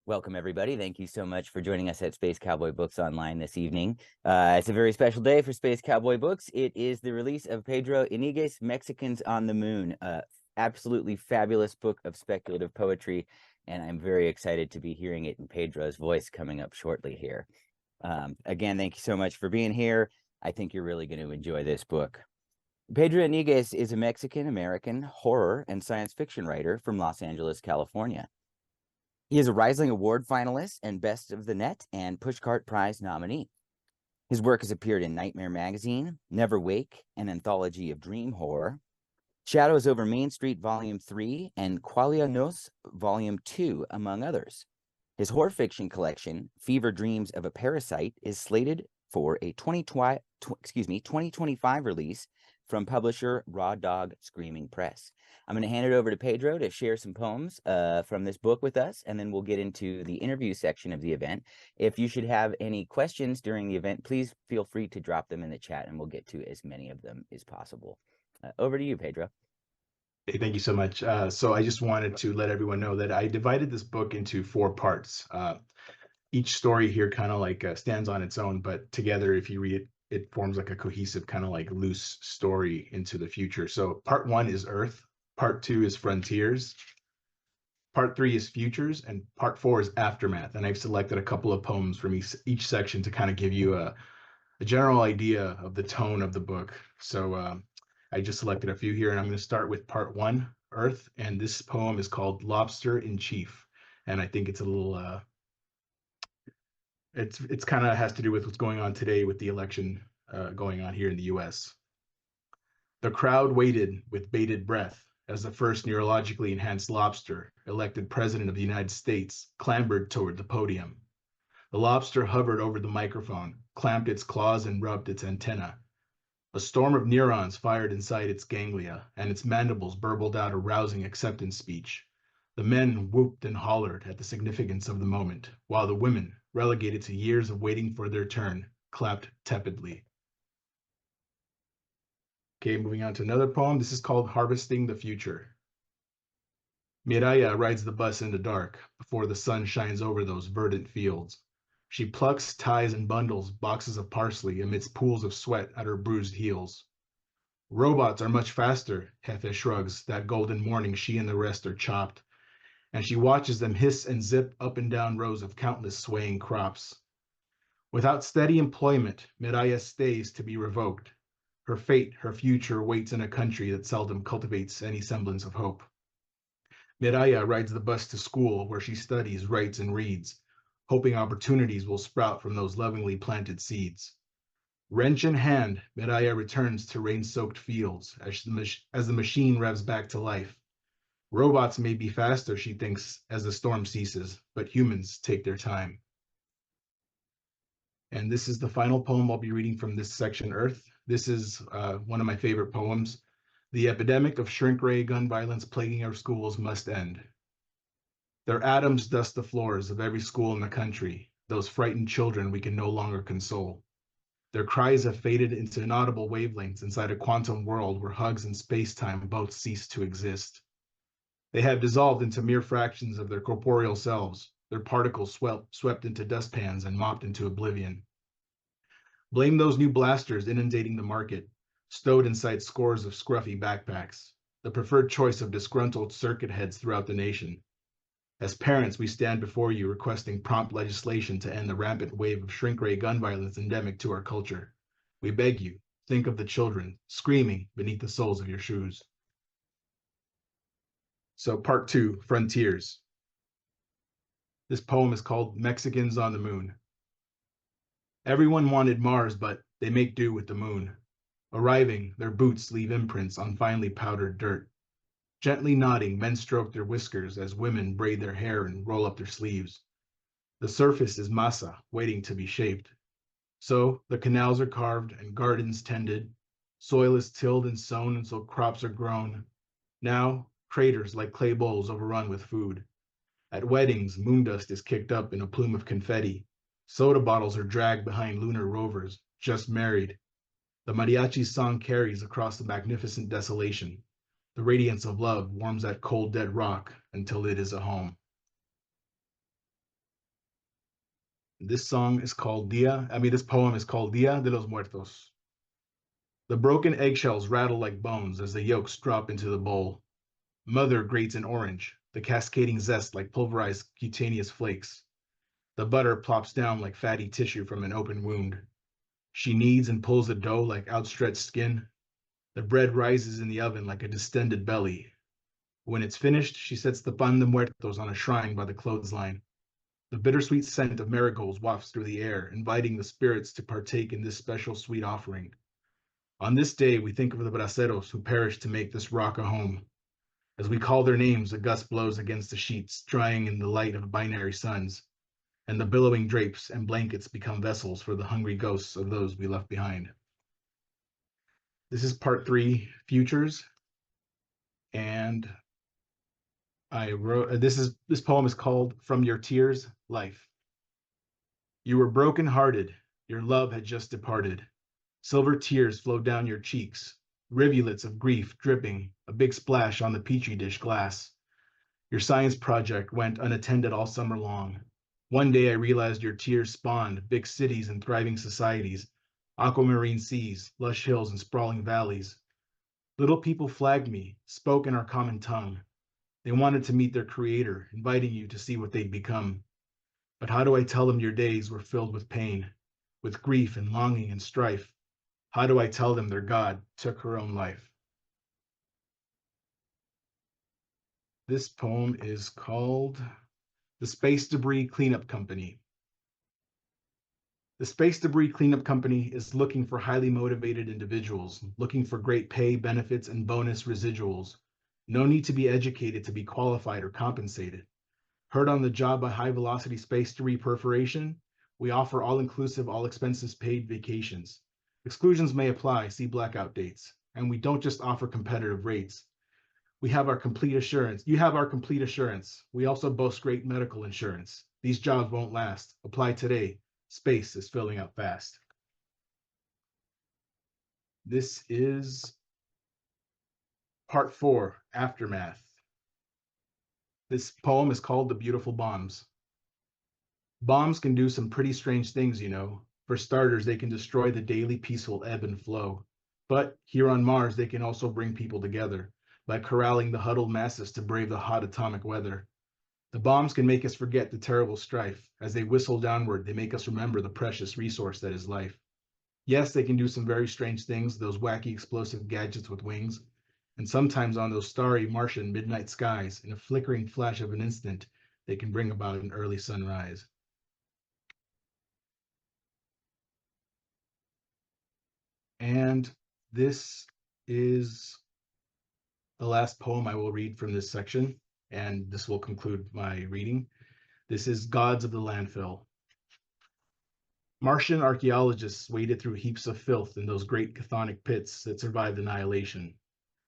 Welcome, everybody. Thank you so much for joining us at Space Cowboy Books Online this evening. It's a very special day for Space Cowboy Books. It is the release of Pedro Iniguez, Mexicans on the Moon. Absolutely fabulous book of speculative poetry, and I'm very excited to be hearing it in Pedro's voice coming up shortly here. Again, thank you so much for being here. I think you're really going to enjoy this book. Pedro Iniguez is a Mexican-American horror and science fiction writer from Los Angeles, California. He is a Rising Award finalist and Best of the Net and Pushcart Prize nominee. His work has appeared in Nightmare Magazine, Never Wake, an anthology of dream horror, Shadows Over Main Street Volume 3, and Qualia Nos Volume 2, among others. His horror fiction collection, Fever Dreams of a Parasite, is slated for a 2025 release from publisher Raw Dog Screaming Press. I'm going to hand it over to Pedro to share some poems from this book with us, and then we'll get into the interview section of the event. If you should have any questions during the event, please feel free to drop them in the chat, and we'll get to as many of them as possible. Over to you, Pedro. Hey, thank you so much. So I just wanted to let everyone know that I divided this book into 4 parts. Each story here kind of like stands on its own, but together, if you read it, it forms like a cohesive kind of like loose story into the future. So part 1 is Earth, part 2 is Frontiers, part 3 is Futures, and part 4 is Aftermath. And I've selected a couple of poems from each section to kind of give you a general idea of the tone of the book. So I just selected a few here, and I'm going to start with part 1, Earth, and this poem is called Lobster in Chief. And I think it's a little it's kind of has to do with what's going on today with the election going on here in the US. The crowd waited with bated breath as the first neurologically enhanced lobster, elected president of the United States, clambered toward the podium. The lobster hovered over the microphone, clamped its claws and rubbed its antenna. A storm of neurons fired inside its ganglia, and its mandibles burbled out a rousing acceptance speech. The men whooped and hollered at the significance of the moment, while the women, relegated to years of waiting for their turn, clapped tepidly. Okay, moving on to another poem. This is called Harvesting the Future. Miraya rides the bus in the dark before the sun shines over those verdant fields. She plucks, ties, and bundles boxes of parsley amidst pools of sweat at her bruised heels. Robots are much faster, Jefe shrugs. That golden morning she and the rest are chopped, and she watches them hiss and zip up and down rows of countless swaying crops. Without steady employment, Miraya stays to be revoked. Her fate, her future waits in a country that seldom cultivates any semblance of hope. Miraya rides the bus to school where she studies, writes, and reads, hoping opportunities will sprout from those lovingly planted seeds. Wrench in hand, Miraya returns to rain-soaked fields as the machine revs back to life. Robots may be faster, she thinks, as the storm ceases, but humans take their time. And this is the final poem I'll be reading from this section, Earth. This is one of my favorite poems. The epidemic of shrink-ray gun violence plaguing our schools must end. Their atoms dust the floors of every school in the country, those frightened children we can no longer console. Their cries have faded into inaudible wavelengths inside a quantum world where hugs and space-time both cease to exist. They have dissolved into mere fractions of their corporeal selves, their particles swept into dustpans and mopped into oblivion. Blame those new blasters inundating the market, stowed inside scores of scruffy backpacks, the preferred choice of disgruntled circuit heads throughout the nation. As parents, we stand before you requesting prompt legislation to end the rampant wave of shrink-ray gun violence endemic to our culture. We beg you, think of the children screaming beneath the soles of your shoes. So part 2, Frontiers. This poem is called Mexicans on the Moon. Everyone wanted Mars, but they make do with the moon. Arriving, their boots leave imprints on finely powdered dirt. Gently nodding, men stroke their whiskers as women braid their hair and roll up their sleeves. The surface is masa, waiting to be shaped. So the canals are carved and gardens tended. Soil is tilled and sown until crops are grown. Now, craters like clay bowls overrun with food. At weddings, moon dust is kicked up in a plume of confetti. Soda bottles are dragged behind lunar rovers, just married. The mariachi song carries across the magnificent desolation. The radiance of love warms that cold, dead rock until it is a home. This poem is called Dia de los Muertos. The broken eggshells rattle like bones as the yolks drop into the bowl. Mother grates an orange, the cascading zest like pulverized cutaneous flakes. The butter plops down like fatty tissue from an open wound. She kneads and pulls the dough like outstretched skin. The bread rises in the oven like a distended belly. When it's finished, she sets the pan de muertos on a shrine by the clothesline. The bittersweet scent of marigolds wafts through the air, inviting the spirits to partake in this special sweet offering. On this day, we think of the braceros who perished to make this rock a home. As we call their names, a gust blows against the sheets, drying in the light of binary suns, and the billowing drapes and blankets become vessels for the hungry ghosts of those we left behind. This is part 3, Futures, and I wrote this poem is called From Your Tears, Life. You were broken-hearted, your love had just departed. Silver tears flowed down your cheeks, rivulets of grief dripping, a big splash on the petri dish glass. Your science project went unattended all summer long. One day I realized your tears spawned big cities and thriving societies, aquamarine seas, lush hills, and sprawling valleys. Little people flagged me, spoke in our common tongue. They wanted to meet their creator, inviting you to see what they'd become. But how do I tell them your days were filled with pain, with grief and longing and strife? How do I tell them their God took her own life? This poem is called The Space Debris Cleanup Company. The Space Debris Cleanup Company is looking for highly motivated individuals, looking for great pay, benefits, and bonus residuals. No need to be educated to be qualified or compensated. Heard on the job by High Velocity Space Debris Perforation, we offer all-inclusive, all-expenses paid vacations. Exclusions may apply, see blackout dates. And we don't just offer competitive rates. We have our complete assurance. You have our complete assurance. We also boast great medical insurance. These jobs won't last. Apply today. Space is filling up fast. This is part 4, Aftermath. This poem is called The Beautiful Bombs. Bombs can do some pretty strange things, you know. For starters, they can destroy the daily peaceful ebb and flow. But here on Mars, they can also bring people together by corralling the huddled masses to brave the hot atomic weather. The bombs can make us forget the terrible strife. As they whistle downward, they make us remember the precious resource that is life. Yes, they can do some very strange things, those wacky explosive gadgets with wings. And sometimes on those starry Martian midnight skies, in a flickering flash of an instant, they can bring about an early sunrise. And this is the last poem I will read from this section, and this will conclude my reading. This is Gods of the Landfill. Martian archaeologists waded through heaps of filth in those great chthonic pits that survived annihilation.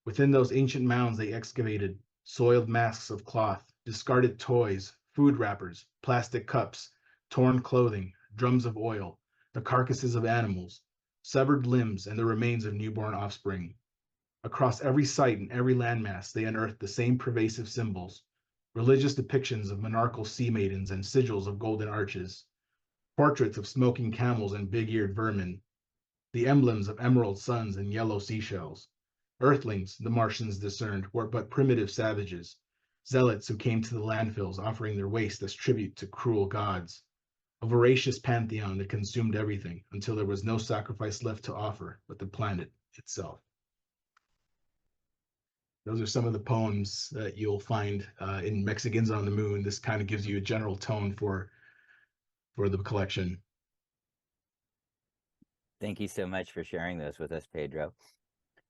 Within those ancient mounds they excavated soiled masks of cloth, discarded toys, food wrappers, plastic cups, torn clothing, drums of oil, the carcasses of animals, severed limbs, and the remains of newborn offspring. Across every site and every landmass, they unearthed the same pervasive symbols, religious depictions of monarchal sea maidens and sigils of golden arches, portraits of smoking camels and big-eared vermin, the emblems of emerald suns and yellow seashells. Earthlings, the Martians discerned, were but primitive savages, zealots who came to the landfills offering their waste as tribute to cruel gods, a voracious pantheon that consumed everything until there was no sacrifice left to offer but the planet itself. Those are some of the poems that you'll find in Mexicans on the Moon. This kind of gives you a general tone for the collection. Thank you so much for sharing those with us, Pedro.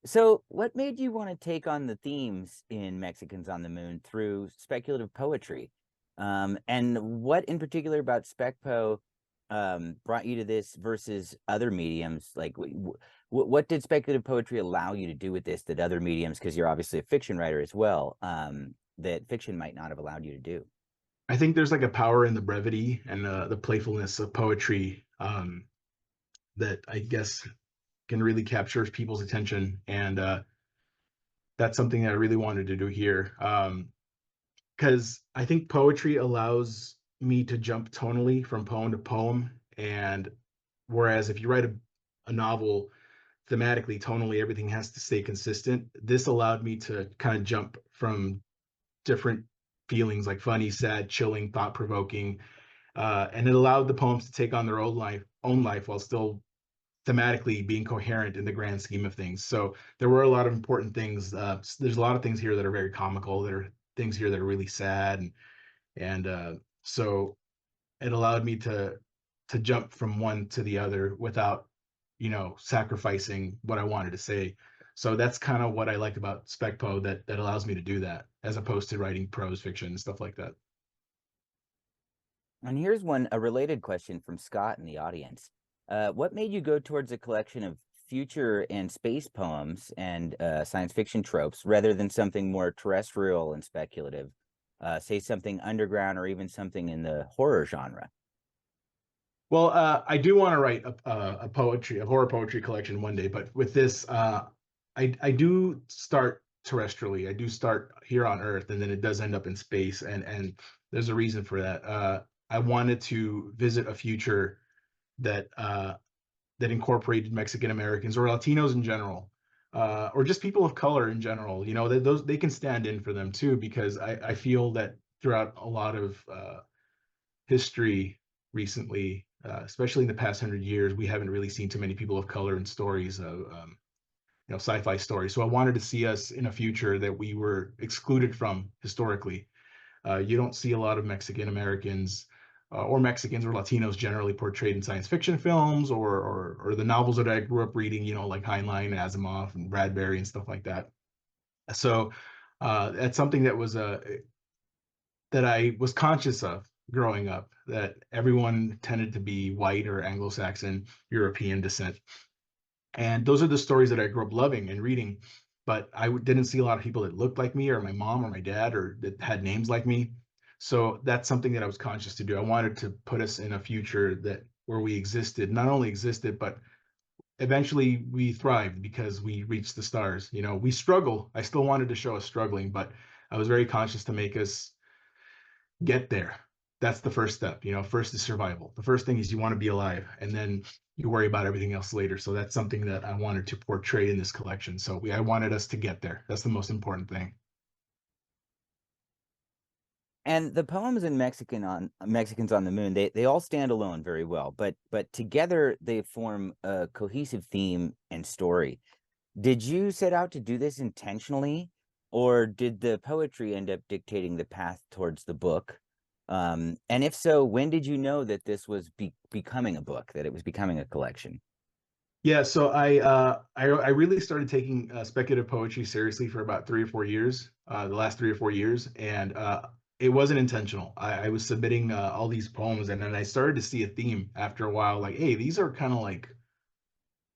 So, what made you want to take on the themes in Mexicans on the Moon through speculative poetry? And what in particular about SpecPo brought you to this versus other mediums? Like, what did speculative poetry allow you to do with this that other mediums, because you're obviously a fiction writer as well, that fiction might not have allowed you to do? I think there's like a power in the brevity and the playfulness of poetry that I guess can really capture people's attention. And that's something that I really wanted to do here. Because I think poetry allows me to jump tonally from poem to poem. And whereas if you write a novel, thematically, tonally, everything has to stay consistent. This allowed me to kind of jump from different feelings like funny, sad, chilling, thought provoking, and it allowed the poems to take on their own life while still thematically being coherent in the grand scheme of things. So there were a lot of important things. There's a lot of things here that are very comical. There are things here that are really sad, and so it allowed me to jump from one to the other without, sacrificing what I wanted to say. So that's kind of what I like about SpecPo, that allows me to do that as opposed to writing prose fiction and stuff like that. And here's a related question from Scott in the audience. What made you go towards a collection of future and space poems and science fiction tropes rather than something more terrestrial and speculative? Say something underground or even something in the horror genre. Well, I do want to write a horror poetry collection one day, but with this, I do start terrestrially. I do start here on Earth, and then it does end up in space, and there's a reason for that. I wanted to visit a future that incorporated Mexican Americans or Latinos in general, or just people of color in general. That those they can stand in for them too, because I feel that throughout a lot of history recently, especially in the past 100 years, we haven't really seen too many people of color in stories of sci-fi stories. So I wanted to see us in a future that we were excluded from historically. You don't see a lot of Mexican Americans or Mexicans or Latinos generally portrayed in science fiction films or the novels that I grew up reading, like Heinlein, Asimov, and Bradbury and stuff like that. So that's something that I was conscious of growing up, that everyone tended to be white or Anglo-Saxon, European descent. And those are the stories that I grew up loving and reading. But I didn't see a lot of people that looked like me or my mom or my dad or that had names like me. So that's something that I was conscious to do. I wanted to put us in a future that where we existed, not only existed, but eventually we thrived because we reached the stars. We struggle. I still wanted to show us struggling, but I was very conscious to make us get there. That's the first step. First is survival. The first thing is you want to be alive, and then you worry about everything else later. So that's something that I wanted to portray in this collection. So I wanted us to get there. That's the most important thing. And the poems in Mexicans on the Moon, they all stand alone very well, but together they form a cohesive theme and story. Did you set out to do this intentionally, or did the poetry end up dictating the path towards the book? And if so, when did you know that this was becoming a book, that it was becoming a collection? Yeah, so I really started taking speculative poetry seriously for about 3 or 4 years, the last 3 or 4 years, and it wasn't intentional. I was submitting all these poems, and then I started to see a theme after a while, like, hey, these are kind of like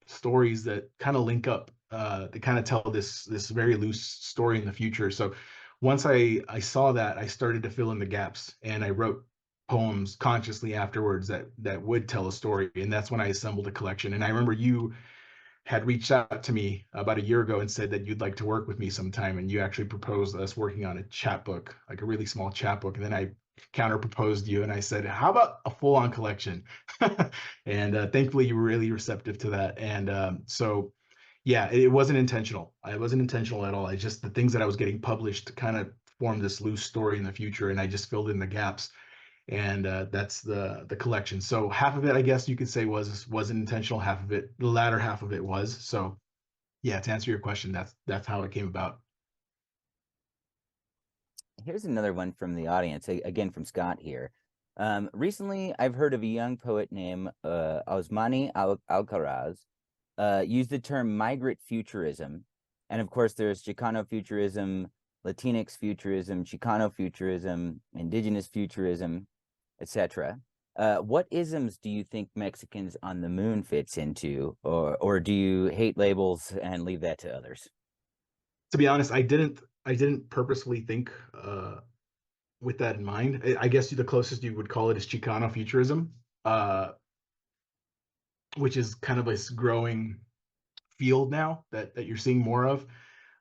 stories that kind of link up. They kind of tell this very loose story in the future. So once I saw that, I started to fill in the gaps, and I wrote poems consciously afterwards that would tell a story, and that's when I assembled a collection. And I remember you had reached out to me about a year ago and said that you'd like to work with me sometime, and you actually proposed us working on a chapbook, like a really small chapbook. And then I counter proposed you, and I said, how about a full-on collection? And thankfully you were really receptive to that. And so yeah, it wasn't intentional. I wasn't intentional at all. I just, the things that I was getting published kind of formed this loose story in the future, and I just filled in the gaps. And that's the collection. So half of it, I guess you could say, wasn't intentional. Half of it, the latter half of it was. So yeah, to answer your question, that's how it came about. Here's another one from the audience, again from Scott here. Recently, I've heard of a young poet named Osmani Alcaraz use the term migrant futurism. And of course, there's Chicano futurism, Latinx futurism, Chicano futurism, indigenous futurism, etc. What isms do you think Mexicans on the Moon fits into, or do you hate labels and leave that to others? To be honest, I didn't purposefully think with that in mind. I guess the closest you would call it is Chicano futurism, uh, which is kind of this growing field now that you're seeing more of.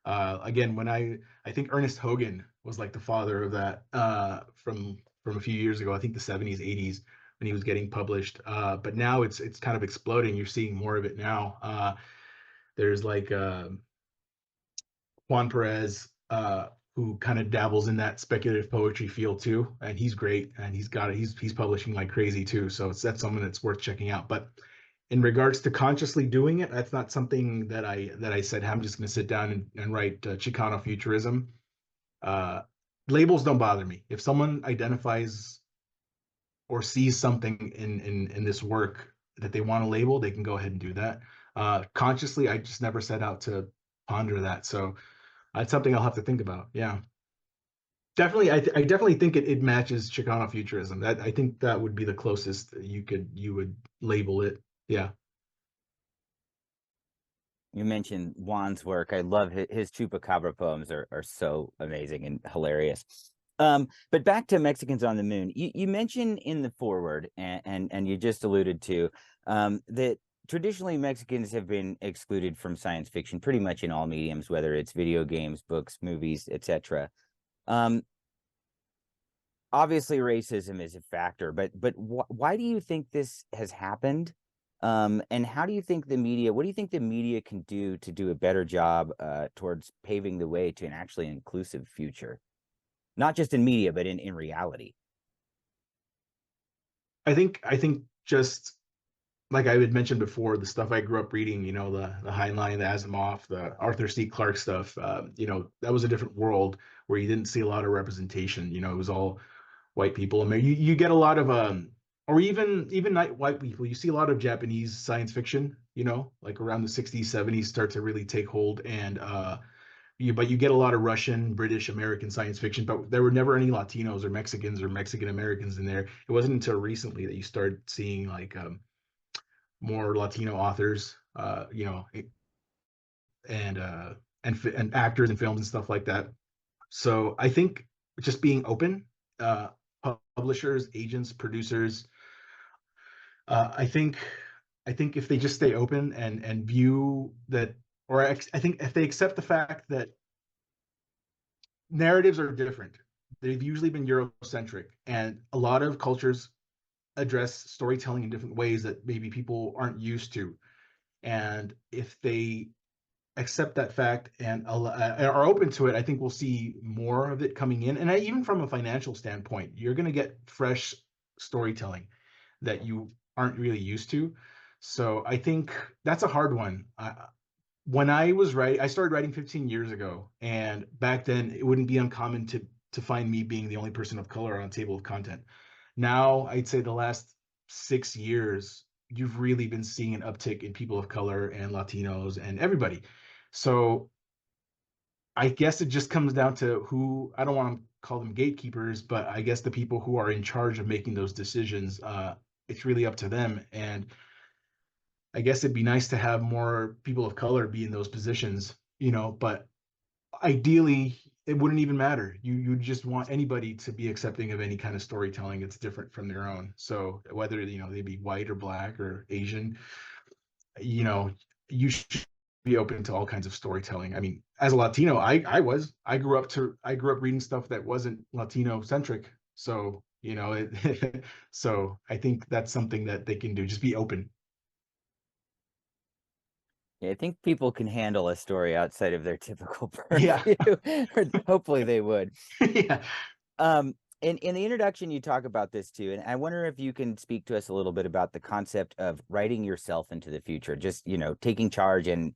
Again, when I think Ernest Hogan was like the father of that, from from a few years ago, I think the 70s, 80s, when he was getting published. But now it's kind of exploding. You're seeing more of it now. There's like Juan Perez, who kind of dabbles in that speculative poetry field too, and he's great, and he's publishing like crazy too. So that's someone that's worth checking out. But in regards to consciously doing it, that's not something that I said, "Hey, I'm just going to sit down and write Chicano futurism." Uh, Labels don't bother me. If someone identifies or sees something in this work that they want to label, they can go ahead and do that. Consciously, I just never set out to ponder that. So that's something I'll have to think about. Yeah, definitely. I definitely think it matches Chicano futurism. That I think that would be the closest you would label it. Yeah. You mentioned Juan's work. I love his Chupacabra poems are so amazing and hilarious. But back to Mexicans on the Moon. You mentioned in the foreword, and you just alluded to that traditionally Mexicans have been excluded from science fiction pretty much in all mediums, whether it's video games, books, movies, etc. Um, Obviously racism is a factor, but why do you think this has happened? And how do you think what do you think the media can do a better job towards paving the way to an actually inclusive future? Not just in media, but in reality. I think just like I had mentioned before, the stuff I grew up reading, the Heinlein, the Asimov, the Arthur C. Clarke stuff, that was a different world where you didn't see a lot of representation. It was all white people. I mean, you get a lot of or even not white people. You see a lot of Japanese science fiction. Like around the 60s, 70s, start to really take hold, and but you get a lot of Russian, British, American science fiction, but there were never any Latinos or Mexicans or Mexican Americans in there. It wasn't until recently that you started seeing like more Latino authors, and actors in films and stuff like that. So I think just being open, uh, publishers, agents, producers, I think if they just stay open and view that, or I think if they accept the fact that narratives are different, they've usually been Eurocentric, and a lot of cultures address storytelling in different ways that maybe people aren't used to. And if they accept that fact and are open to it, I think we'll see more of it coming in. And even from a financial standpoint, you're going to get fresh storytelling that you aren't really used to. So I think that's a hard one. When I started writing 15 years ago, and back then it wouldn't be uncommon to find me being the only person of color on a table of content. Now, I'd say the last 6 years, you've really been seeing an uptick in people of color and Latinos and everybody. So I guess it just comes down to who, I don't want to call them gatekeepers, but I guess the people who are in charge of making those decisions, it's really up to them. And I guess it'd be nice to have more people of color be in those positions, but ideally it wouldn't even matter. You just want anybody to be accepting of any kind of storytelling that's different from their own. So whether they be white or black or Asian, you know, you should be open to all kinds of storytelling. I mean, as a Latino, I grew up reading stuff that wasn't Latino centric. So, so I think that's something that they can do. Just be open. Yeah, I think people can handle a story outside of their typical Yeah. purview, or hopefully they would. Yeah. In the introduction, you talk about this too, and I wonder if you can speak to us a little bit about the concept of writing yourself into the future, just taking charge and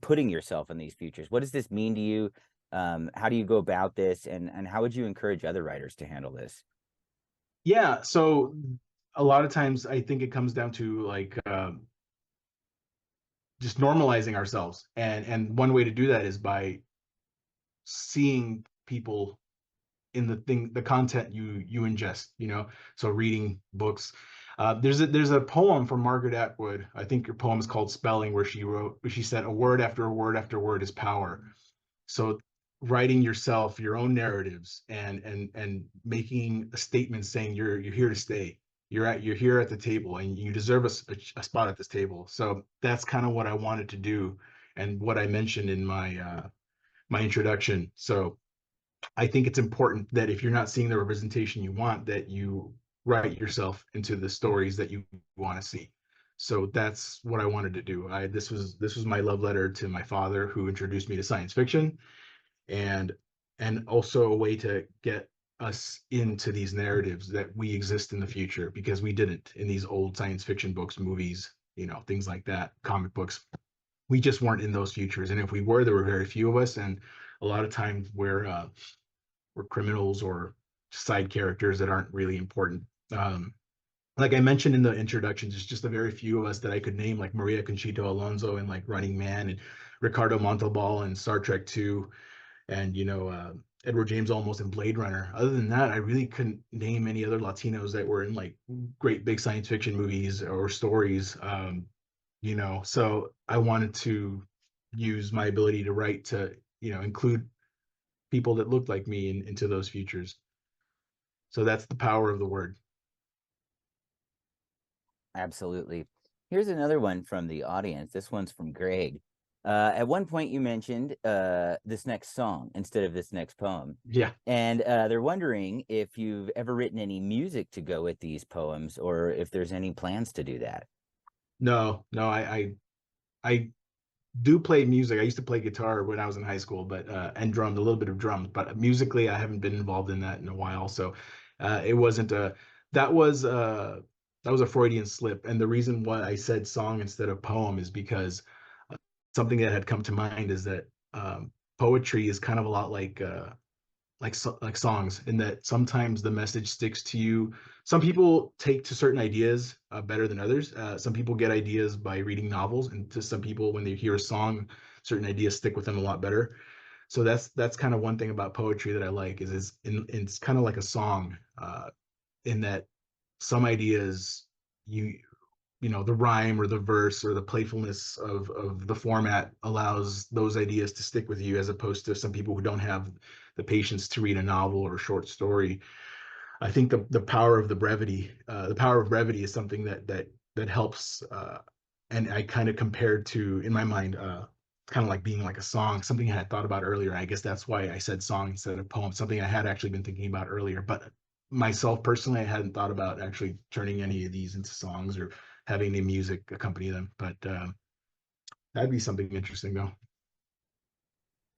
putting yourself in these futures. What does this mean to you? How do you go about this, and how would you encourage other writers to handle this? Yeah. So a lot of times I think it comes down to like just normalizing ourselves. And one way to do that is by seeing people in the content you ingest, so reading books. There's a poem from Margaret Atwood. I think her poem is called Spelling, where she said, a word after a word after word is power. So writing yourself your own narratives and making a statement saying you're here to stay. You're here at the table and you deserve a spot at this table. So that's kind of what I wanted to do and what I mentioned in my introduction. So I think it's important that if you're not seeing the representation you want, that you write yourself into the stories that you want to see. So that's what I wanted to do. This was my love letter to my father, who introduced me to science fiction, and and also a way to get us into these narratives that we exist in the future, because we didn't in these old science fiction books, movies, things like that, comic books. We just weren't in those futures, and if we were, there were very few of us, and a lot of times we're criminals or side characters that aren't really important. Like I mentioned in the introduction, there's just a very few of us that I could name, like Maria Conchita Alonso and like Running Man, and Ricardo Montalbán and Star Trek 2, and Edward James Olmos in Blade Runner. Other than that, I really couldn't name any other Latinos that were in like great big science fiction movies or stories. So I wanted to use my ability to write to include people that looked like me into those futures. So that's the power of the word. Absolutely. Here's another one from the audience. This one's from Greg. At one point, you mentioned this next song instead of this next poem. Yeah. And they're wondering if you've ever written any music to go with these poems or if there's any plans to do that. No, no, I do play music. I used to play guitar when I was in high school, but and drums, a little bit of drums, but musically I haven't been involved in that in a while. So it wasn't a that was a Freudian slip. And the reason why I said song instead of poem is because something that had come to mind is that poetry is kind of a lot like songs, in that sometimes the message sticks to you. Some people take to certain ideas better than others. Some people get ideas by reading novels, and to some people, when they hear a song, certain ideas stick with them a lot better. So that's kind of one thing about poetry that I like, is it's kind of like a song, in that some ideas, you the rhyme or the verse or the playfulness of the format allows those ideas to stick with you, as opposed to some people who don't have the patience to read a novel or a short story. I think the power of brevity is something that helps. And I kind of compared to, in my mind, kind of like being like a song, something I had thought about earlier. I guess that's why I said song instead of poem, something I had actually been thinking about earlier. But myself personally, I hadn't thought about actually turning any of these into songs or having the music accompany them. But that'd be something interesting, though.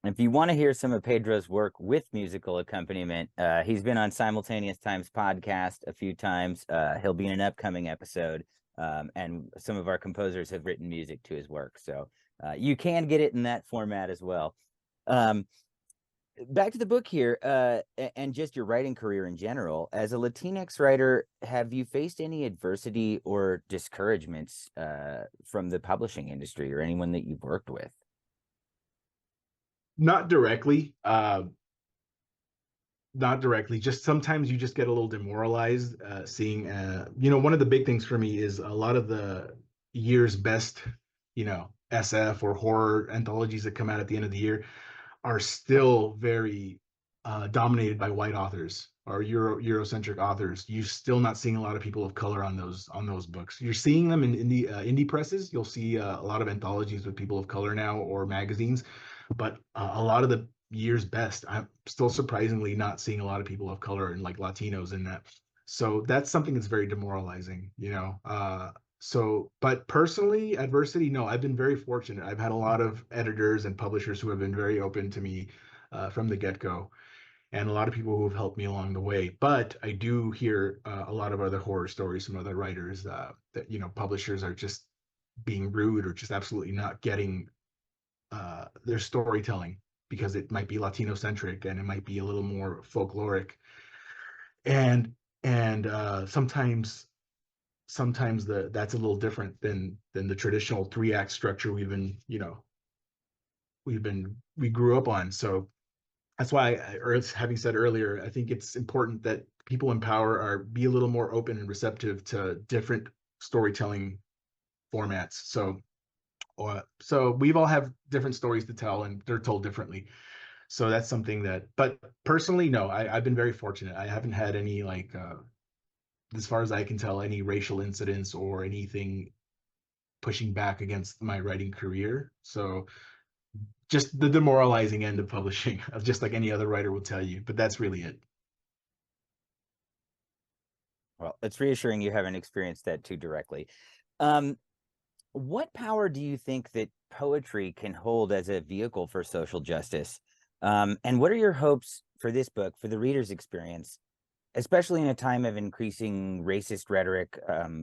If you want to hear some of Pedro's work with musical accompaniment, he's been on Simultaneous Times podcast a few times. He'll be in an upcoming episode, and some of our composers have written music to his work. So you can get it in that format as well. Um, Back to the book here, and just your writing career in general. As a Latinx writer, have you faced any adversity or discouragements from the publishing industry or anyone that you've worked with? Not directly. Not directly, just sometimes you just get a little demoralized seeing one of the big things for me is a lot of the year's best SF or horror anthologies that come out at the end of the year are still very dominated by white authors or Eurocentric authors. You're still not seeing a lot of people of color on those books. You're seeing them in indie presses. You'll see a lot of anthologies with people of color now, or magazines, but a lot of the year's best, I'm still surprisingly not seeing a lot of people of color and like Latinos in that. So that's something that's very demoralizing. But personally, adversity, no, I've been very fortunate. I've had a lot of editors and publishers who have been very open to me from the get-go, and a lot of people who have helped me along the way. But I do hear a lot of other horror stories from other writers that publishers are just being rude or just absolutely not getting their storytelling, because it might be Latino centric and it might be a little more folkloric, and sometimes that's a little different than the traditional three-act structure we grew up on. So that's why, or having said earlier, I think it's important that people in power are be a little more open and receptive to different storytelling formats. So we've all have different stories to tell, and they're told differently. So that's something but personally, no, I've been very fortunate. I haven't had any as far as I can tell, any racial incidents or anything pushing back against my writing career. So just the demoralizing end of publishing, of just like any other writer will tell you. But that's really it. Well, it's reassuring you haven't experienced that too directly. Um, what power do you think that poetry can hold as a vehicle for social justice? And what are your hopes for this book, for the reader's experience, especially in a time of increasing racist rhetoric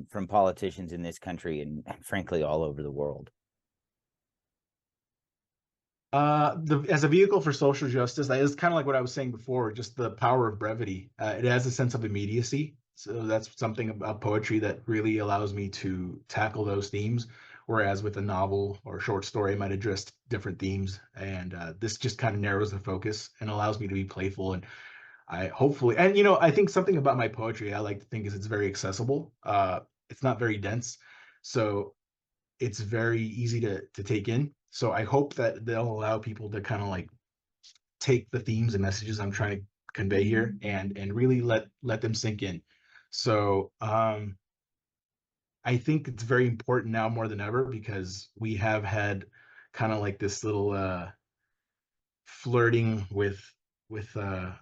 from politicians in this country and frankly all over the world? As a vehicle for social justice, that is kind of like what I was saying before, just the power of brevity. It has a sense of immediacy. So that's something about poetry that really allows me to tackle those themes. Whereas with a novel or short story, I might address different themes. And this just kind of narrows the focus and allows me to be playful. And I hopefully, and I think something about my poetry I like to think is it's very accessible. It's not very dense. So it's very easy to take in. So I hope that they'll allow people to kind of like take the themes and messages I'm trying to convey here and really let them sink in. So I think it's very important now more than ever because we have had kind of like this little flirting with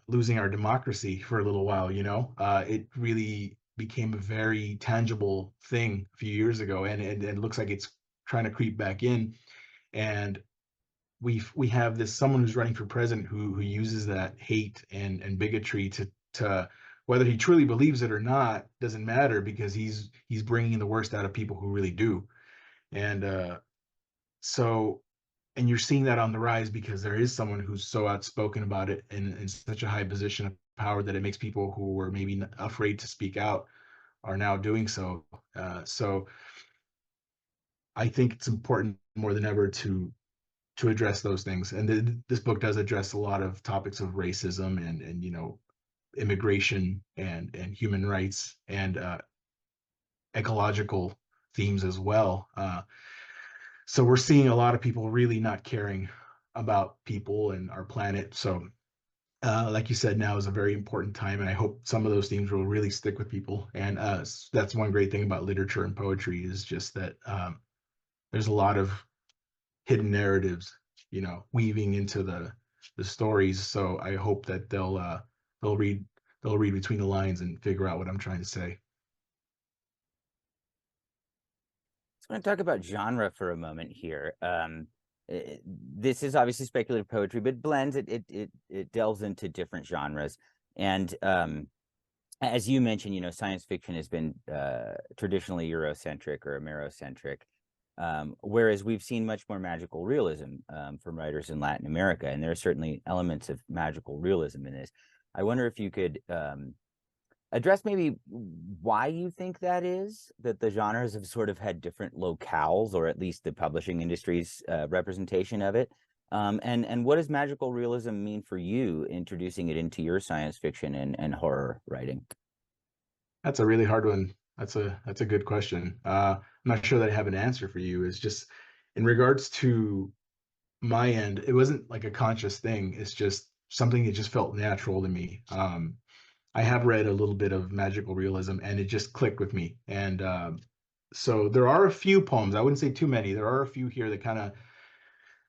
losing our democracy for a little while, it really became a very tangible thing a few years ago and it looks like it's trying to creep back in. And we have this someone who's running for president who uses that hate and bigotry to whether he truly believes it or not doesn't matter because he's bringing the worst out of people who really do. And so and you're seeing that on the rise because there is someone who's so outspoken about it in such a high position of power that it makes people who were maybe afraid to speak out are now doing so. So I think it's important more than ever to address those things. And this book does address a lot of topics of racism and immigration and human rights and ecological themes as well. So we're seeing a lot of people really not caring about people and our planet. So like you said, now is a very important time, and I hope some of those themes will really stick with people. And that's one great thing about literature and poetry is just that there's a lot of hidden narratives, weaving into the stories. So I hope that they'll read they'll read between the lines and figure out what I'm trying to say. I want to talk about genre for a moment here. This is obviously speculative poetry, but blends it delves into different genres. And as you mentioned, science fiction has been traditionally Eurocentric or Amerocentric, whereas we've seen much more magical realism from writers in Latin America, and there are certainly elements of magical realism in this. I wonder if you could address maybe why you think that is, that the genres have sort of had different locales, or at least the publishing industry's representation of it. And what does magical realism mean for you, introducing it into your science fiction and horror writing? That's a really hard one. That's a good question. I'm not sure that I have an answer for you. It's just in regards to my end, it wasn't like a conscious thing. It's just something that just felt natural to me. I have read a little bit of magical realism and it just clicked with me. And so there are a few poems, I wouldn't say too many. There are a few here that kind of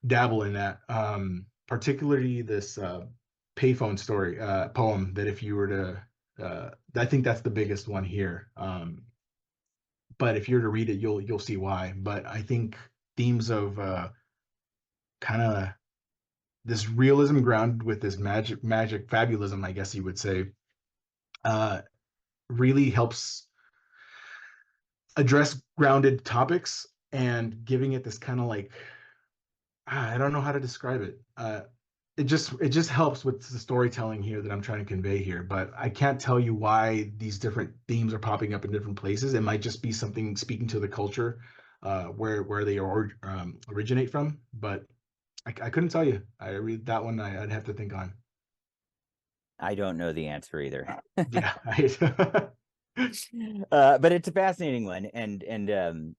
dabble in that. Particularly this payphone story poem that if you were to, I think that's the biggest one here. But if you're to read it, you'll see why. But I think themes of kind of this realism grounded with this magic fabulism, I guess you would say, uh, really helps address grounded topics and giving it this kind of like I don't know how to describe it. It just helps with the storytelling here that I'm trying to convey here. But I can't tell you why these different themes are popping up in different places. It might just be something speaking to the culture where they originate from. But I couldn't tell you. I read that one. I'd have to think on. I don't know the answer either. Yeah. But it's a fascinating one, and in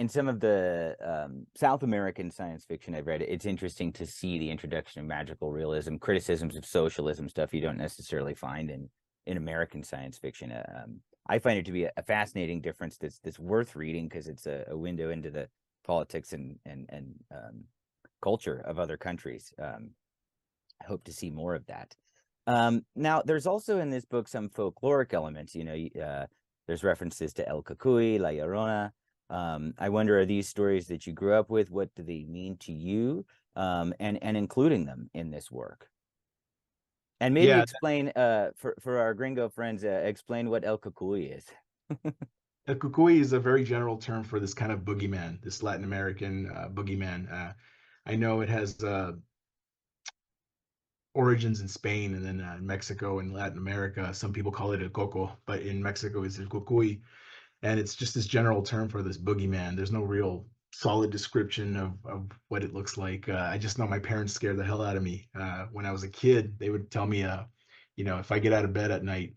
some of the South American science fiction I've read, it's interesting to see the introduction of magical realism, criticisms of socialism, stuff you don't necessarily find in American science fiction. I find it to be a fascinating difference that's worth reading because it's a window into the politics and culture of other countries. I hope to see more of that. Now, there's also in this book some folkloric elements. There's references to El Cucuy, La Llorona. I wonder, are these stories that you grew up with? What do they mean to you? And including them in this work. And maybe Yeah, explain for our gringo friends, explain what El Cucuy is. El Cucuy is a very general term for this kind of boogeyman, this Latin American boogeyman. I know it has origins in Spain and then in Mexico and Latin America. Some people call it el coco, but in Mexico it's el cucuy. And it's just this general term for this boogeyman. There's no real solid description of what it looks like. I just know my parents scared the hell out of me. When I was a kid, they would tell me, if I get out of bed at night,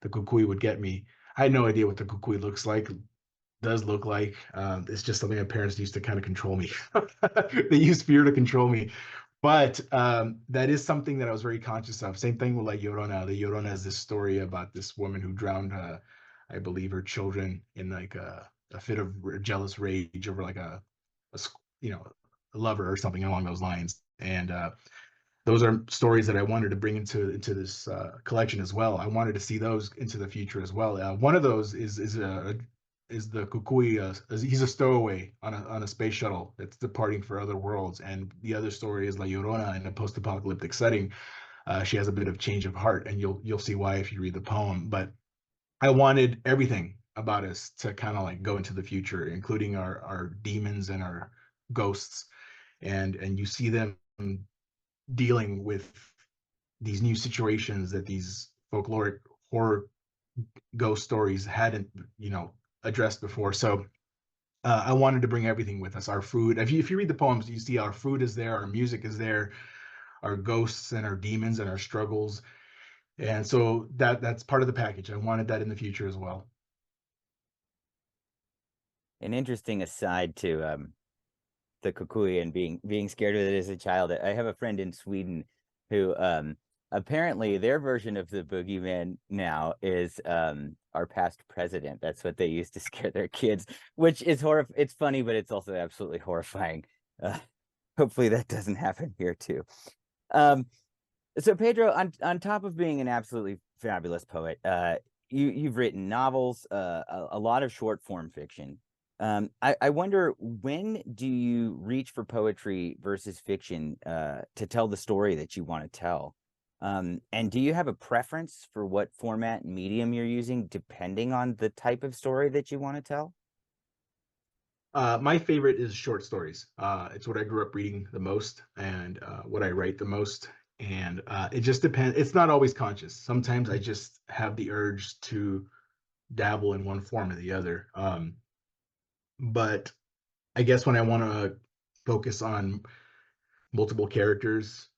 the cucuy would get me. I had no idea what the cucuy looks like, does look like. It's just something my parents used to kind of control me. They used fear to control me. But that is something that I was very conscious of. Same thing with La Llorona. La Llorona is this story about this woman who drowned, I believe, her children in like a fit of jealous rage over like a you know, a lover or something along those lines. And those are stories that I wanted to bring into this collection as well. I wanted to see those into the future as well. One of those is the Kukui. He's a stowaway on a space shuttle that's departing for other worlds, and the other story is La Llorona in a post-apocalyptic setting. She has a bit of change of heart, and you'll see why if you read the poem. But I wanted everything about us to kind of like go into the future, including our demons and our ghosts, and you see them dealing with these new situations that these folkloric horror ghost stories hadn't, addressed before. So I wanted to bring everything with us. Our food. If you read the poems, you see our food is there, our music is there, our ghosts and our demons and our struggles. And so that's part of the package. I wanted that in the future as well. An interesting aside to the kukui and being scared of it as a child. I have a friend in Sweden who apparently their version of the boogeyman now is our past president. That's what they used to scare their kids, which is it's funny, but it's also absolutely horrifying. Uh, Hopefully that doesn't happen here too. Um, so Pedro, on top of being an absolutely fabulous poet, you've written novels, a lot of short form fiction. I wonder, when do you reach for poetry versus fiction to tell the story that you want to tell? And do you have a preference for what format and medium you're using depending on the type of story that you want to tell? My favorite is short stories. It's what I grew up reading the most and what I write the most. And it just depends. It's not always conscious. Sometimes I just have the urge to dabble in one form or the other. But I guess when I want to focus on multiple characters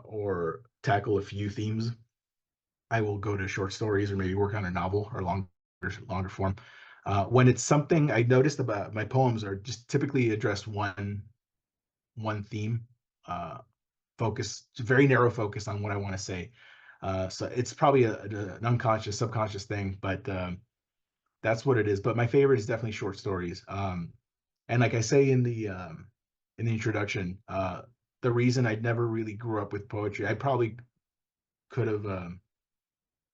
or tackle a few themes, I will go to short stories or maybe work on a novel or longer form. When it's something I noticed about my poems are just typically address one theme, uh, focus, very narrow focus on what I want to say. So it's probably an unconscious, subconscious thing, but that's what it is. But my favorite is definitely short stories. And like I say in the introduction, the reason I never really grew up with poetry, I probably could have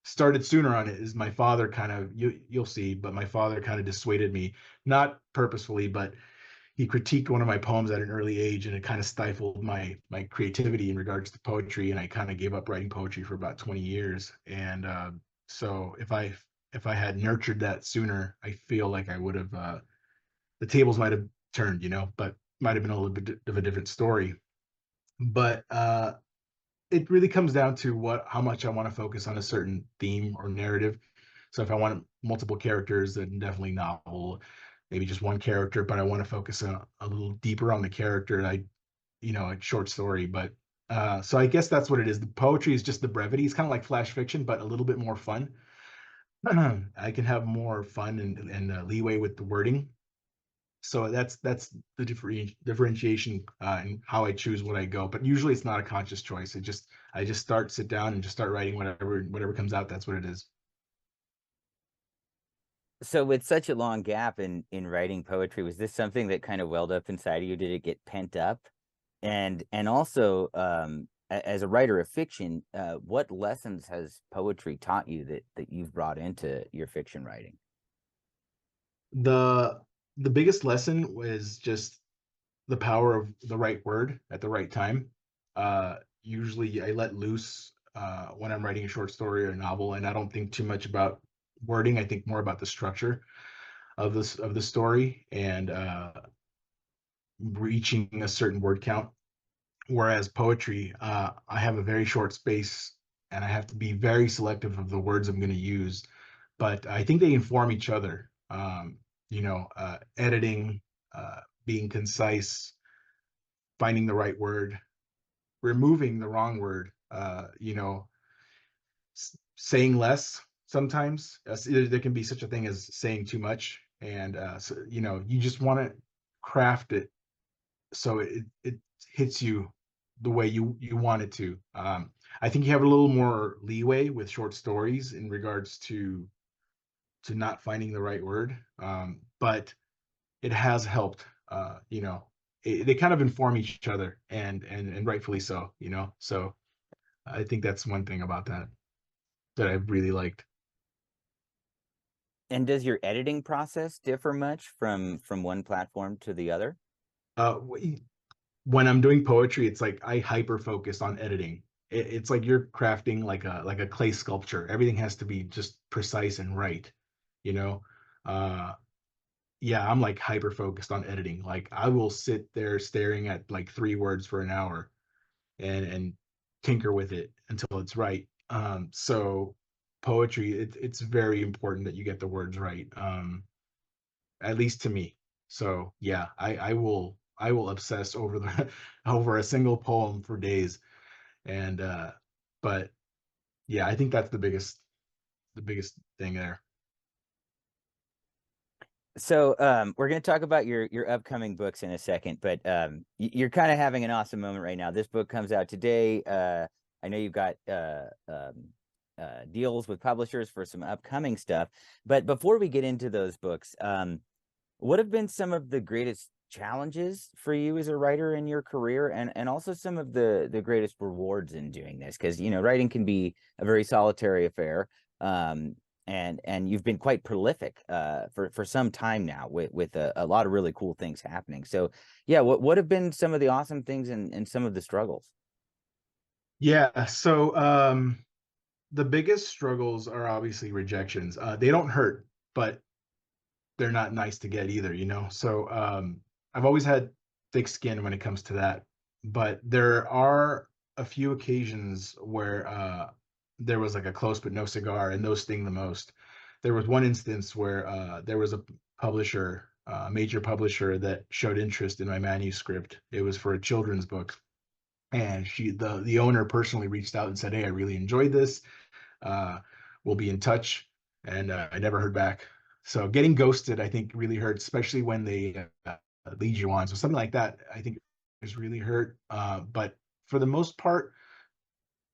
started sooner on it, is my father kind of, you'll see, but my father kind of dissuaded me, not purposefully, but he critiqued one of my poems at an early age, and it kind of stifled my creativity in regards to poetry, and I kind of gave up writing poetry for about 20 years. And so if I had nurtured that sooner, I feel like I would have the tables might have turned, but might have been a little bit of a different story. But it really comes down to how much I want to focus on a certain theme or narrative. So if I want multiple characters, then definitely novel, maybe just one character, but I want to focus a little deeper on the character. A short story. But so I guess that's what it is. The poetry is just the brevity. It's kind of like flash fiction, but a little bit more fun. I can have more fun and leeway with the wording. So that's the differentiation in how I choose what I go. But usually it's not a conscious choice. I just sit down and just start writing whatever comes out. That's what it is. So with such a long gap in writing poetry, was this something that kind of welled up inside of you? Did it get pent up? And also, as a writer of fiction, what lessons has poetry taught you that you've brought into your fiction writing? The the biggest lesson was just the power of the right word at the right time. Usually I let loose when I'm writing a short story or a novel, and I don't think too much about wording. I think more about the structure of the story and reaching a certain word count. Whereas poetry, I have a very short space and I have to be very selective of the words I'm going to use. But I think they inform each other. Editing, being concise, finding the right word, removing the wrong word, saying less sometimes. There can be such a thing as saying too much. And, you just want to craft it so it hits you the way you want it to. I think you have a little more leeway with short stories in regards to not finding the right word, but it has helped. They kind of inform each other, and rightfully so. So I think that's one thing about that I've really liked. And does your editing process differ much from one platform to the other? Uh, when I'm doing poetry, it's like I hyper focus on editing. It's like you're crafting like a clay sculpture. Everything has to be just precise and right, you know. Uh, yeah, I'm like hyper focused on editing. Like I will sit there staring at like three words for an hour and tinker with it until it's right. So poetry, it's very important that you get the words right. At least to me. So yeah, I will obsess over the over a single poem for days. And but yeah, I think that's the biggest thing there. So we're going to talk about your upcoming books in a second, but you're kind of having an awesome moment right now. This book comes out today. I know you've got deals with publishers for some upcoming stuff, but before we get into those books, what have been some of the greatest challenges for you as a writer in your career, and also some of the greatest rewards in doing this? Because writing can be a very solitary affair. And you've been quite prolific for some time now with a lot of really cool things happening. So yeah, what have been some of the awesome things and some of the struggles? Yeah, so the biggest struggles are obviously rejections. They don't hurt, but they're not nice to get either. So I've always had thick skin when it comes to that, but there are a few occasions where there was like a close but no cigar, and those sting the most. There was one instance where there was a publisher, a major publisher, that showed interest in my manuscript. It was for a children's book, and the owner personally reached out and said, "Hey, I really enjoyed this. Uh, we'll be in touch." And I never heard back. So getting ghosted, I think, really hurts, especially when they lead you on. So something like that, I think, is really hurt. But for the most part,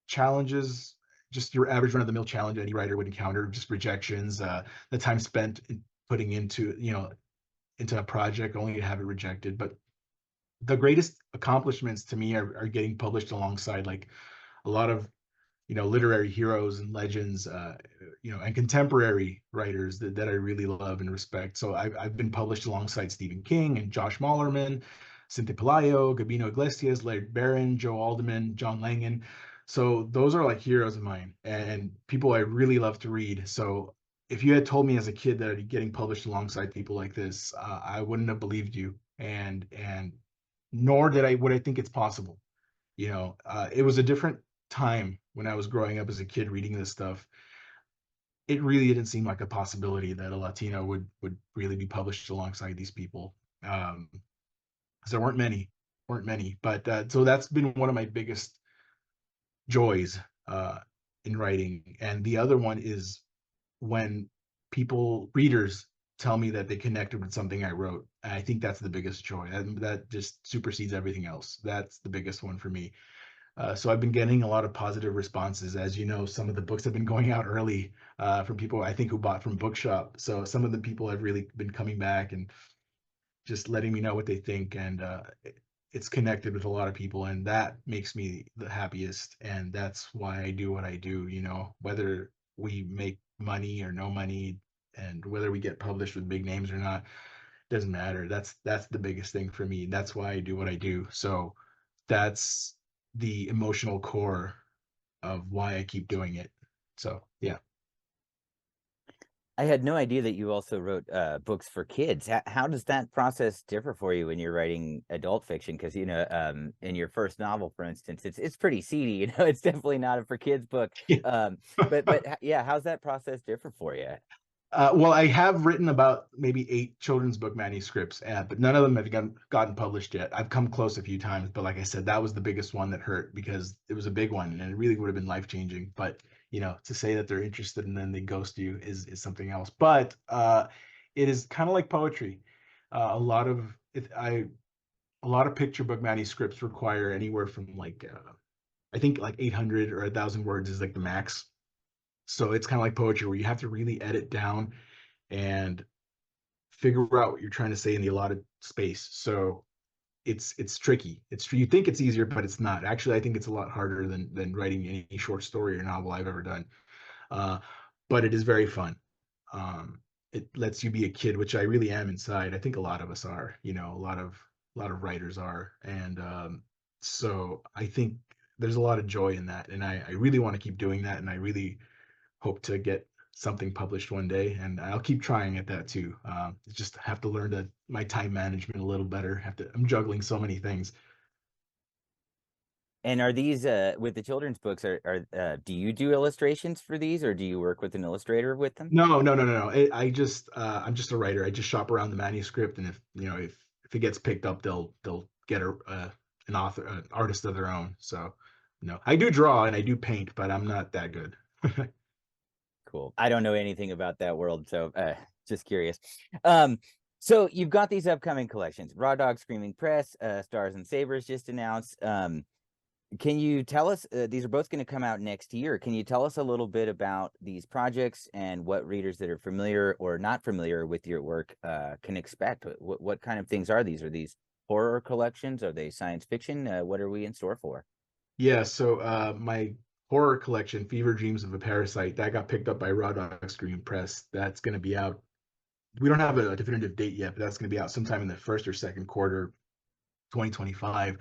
challenges, just your average run of the mill challenge any writer would encounter, just rejections, the time spent in putting into a project only to have it rejected. But the greatest accomplishments to me are getting published alongside like a lot of literary heroes and legends, and contemporary writers that I really love and respect. So I've been published alongside Stephen King and Josh Malerman, Cynthia Pelayo, Gabino Iglesias, Laird Barron, Joe Alderman, John Langan. So those are like heroes of mine and people I really love to read. So if you had told me as a kid that I'd be getting published alongside people like this, I wouldn't have believed you, and nor would I think it's possible. It was a different time when I was growing up as a kid reading this stuff. It really didn't seem like a possibility that a Latino would really be published alongside these people. Um, 'Cause there weren't many, but so that's been one of my biggest joys uh, in writing. And the other one is when readers tell me that they connected with something I wrote. And I think that's the biggest joy. That just supersedes everything else. That's the biggest one for me. So I've been getting a lot of positive responses. As you know, some of the books have been going out early from people I think who bought from Bookshop. So some of the people have really been coming back and just letting me know what they think. And it's connected with a lot of people, and that makes me the happiest. And that's why I do what I do, whether we make money or no money, and whether we get published with big names or not, doesn't matter. That's the biggest thing for me. That's why I do what I do. So that's the emotional core of why I keep doing it. So yeah. I had no idea that you also wrote books for kids. How does that process differ for you when you're writing adult fiction? Because in your first novel, for instance, it's pretty seedy. It's definitely not a for kids book. Um, yeah, how's that process differ for you? Well, I have written about maybe 8 children's book manuscripts, but none of them have gotten published yet. I've come close a few times, but like I said, that was the biggest one that hurt because it was a big one and it really would have been life changing. But to say that they're interested and then they ghost you is something else. But it is kind of like poetry. A lot of a lot of picture book manuscripts require anywhere from like I think like 800 or 1,000 words is like the max. So it's kind of like poetry where you have to really edit down and figure out what you're trying to say in the allotted space. So it's tricky. You think it's easier, but it's not. Actually, I think it's a lot harder than writing any short story or novel I've ever done. Uh, but it is very fun. It lets you be a kid, which I really am inside. I think a lot of us are. A lot of writers are, and so I think there's a lot of joy in that, and I really want to keep doing that, and I really hope to get something published one day, and I'll keep trying at that too. Just have to learn my time management a little better. I'm juggling so many things. And are these with the children's books? Are do you do illustrations for these, or do you work with an illustrator with them? No, no, no, no, no. I'm just a writer. I just shop around the manuscript, and if it gets picked up, they'll get an author, an artist of their own. So, I do draw and I do paint, but I'm not that good. Cool. I don't know anything about that world, so just curious. Um, so you've got these upcoming collections. Raw Dog Screaming Press, Stars and Sabers just announced. Can you tell us, these are both going to come out next year. Can you tell us a little bit about these projects and what readers that are familiar or not familiar with your work can expect? What kind of things are these? Are these horror collections? Are they science fiction? What are we in store for? Yeah, so my horror collection, Fever Dreams of a Parasite, that got picked up by Raw Dog Screaming Press. That's going to be out. We don't have a definitive date yet, but that's going to be out sometime in the first or second quarter 2025.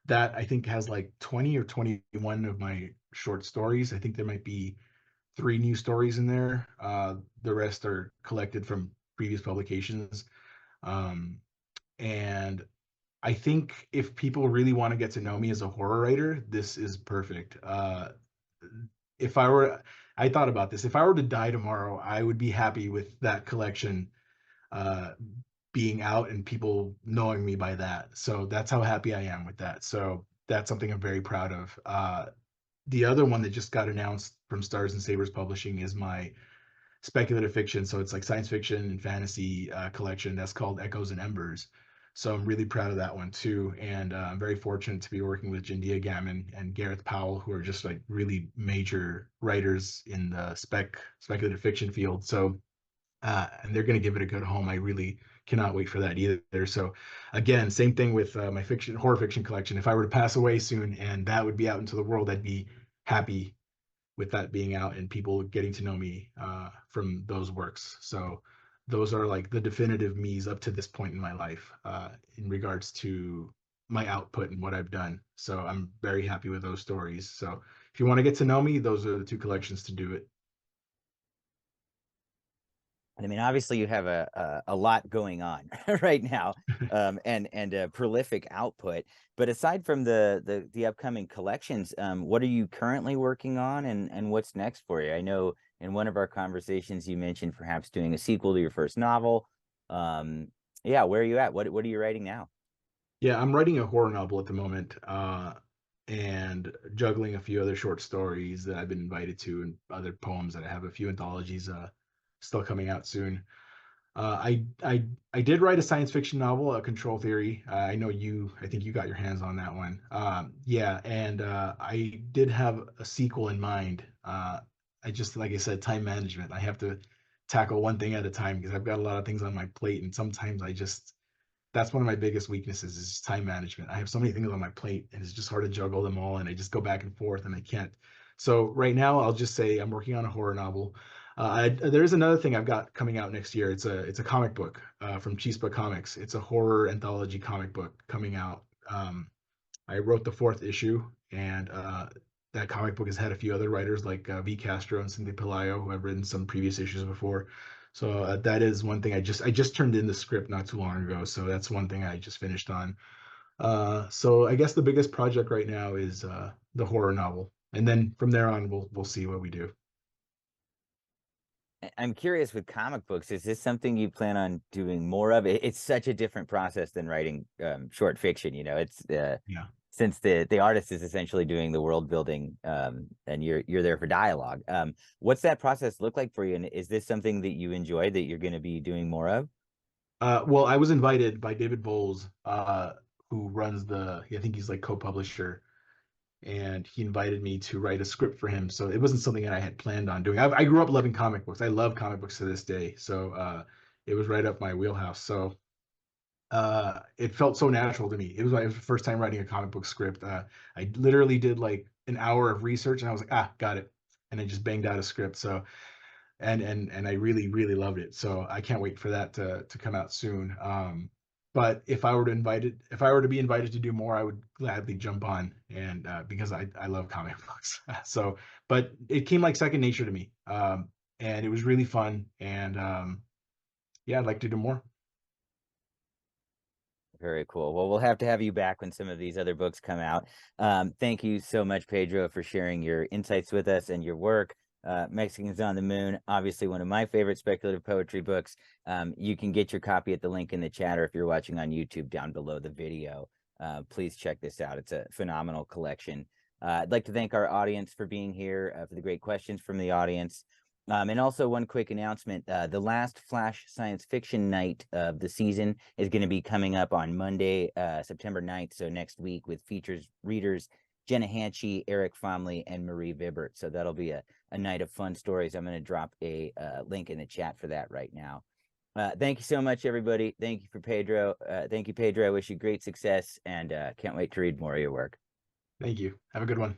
That I think has like 20 or 21 of my short stories. I think there might be 3 new stories in there. The rest are collected from previous publications. Um, and I think if people really want to get to know me as a horror writer, this is perfect. If I were, I thought about this. If I were to die tomorrow, I would be happy with that collection uh, being out and people knowing me by that. So that's how happy I am with that. So that's something I'm very proud of. The other one that just got announced from Stars and Sabers Publishing is my speculative fiction. So it's like science fiction and fantasy collection that's called Echoes and Embers. So I'm really proud of that one too. And I'm very fortunate to be working with Jindia Gammon and Gareth Powell, who are just like really major writers in the speculative fiction field. So and they're going to give it a good home. I really cannot wait for that either. So, again, same thing with my horror fiction collection. If I were to pass away soon and that would be out into the world, I'd be happy with that being out and people getting to know me from those works. So, those are like the definitive me's up to this point in my life in regards to my output and what I've done. So, I'm very happy with those stories. So, if you want to get to know me, those are the 2 collections to do it. I mean, obviously you have a lot going on right now, and a prolific output. But aside from the upcoming collections, what are you currently working on, and what's next for you? I know in one of our conversations you mentioned perhaps doing a sequel to your first novel. Yeah, where are you at? What are you writing now? Yeah, I'm writing a horror novel at the moment, and juggling a few other short stories that I've been invited to, and other poems that I have a few anthologies still coming out soon. I did write a science fiction novel, a Control Theory. I think you got your hands on that one. Yeah, and I did have a sequel in mind. I just, like I said, time management. I have to tackle one thing at a time because I've got a lot of things on my plate, and sometimes that's one of my biggest weaknesses is time management. I have so many things on my plate, and it's just hard to juggle them all, and I just go back and forth, and I can't. So right now, I'll just say I'm working on a horror novel. There is another thing I've got coming out next year. It's a comic book from Chispa Comics. It's a horror anthology comic book coming out. I wrote the fourth issue, and that comic book has had a few other writers like V. Castro and Cindy Pelayo, who have written some previous issues before. So that is one thing I just turned in the script not too long ago. So that's one thing I just finished on. So I guess the biggest project right now is the horror novel, and then from there on we'll see what we do. I'm curious with comic books, is this something you plan on doing more of? It's such a different process than writing short fiction. It's Yeah. since the artist is essentially doing the world building, and you're there for dialogue. What's that process look like for you? And is this something that you enjoy that you're going to be doing more of? Well, I was invited by David Bowles, who runs I think he's like co-publisher, and he invited me to write a script for him. So it wasn't something that I had planned on doing. I grew up loving comic books. I love comic books to this day. So it was right up my wheelhouse. So it felt so natural to me. It was my first time writing a comic book script. I literally did like an hour of research, and I was like, got it, and I just banged out a script. So and I really really loved it. So I can't wait for that to come out soon. But if I were to be invited to do more, I would gladly jump on, and because I love comic books. So, but it came like second nature to me, and it was really fun. And yeah, I'd like to do more. Very cool. Well, we'll have to have you back when some of these other books come out. Thank you so much, Pedro, for sharing your insights with us and your work. Mexicans on the Moon, obviously one of my favorite speculative poetry books. You can get your copy at the link in the chat, or if you're watching on YouTube, down below the video. Please check this out. It's a phenomenal collection. I'd like to thank our audience for being here, for the great questions from the audience. And also one quick announcement, the last Flash Science Fiction night of the season is going to be coming up on Monday, September 9th, so next week, with features readers Jenna Hanchey, Eric Fomley, and Marie Vibert. So that'll be a night of fun stories. I'm going to drop a link in the chat for that right now. Thank you so much, everybody. Thank you for Pedro. Thank you, Pedro. I wish you great success, and can't wait to read more of your work. Thank you. Have a good one.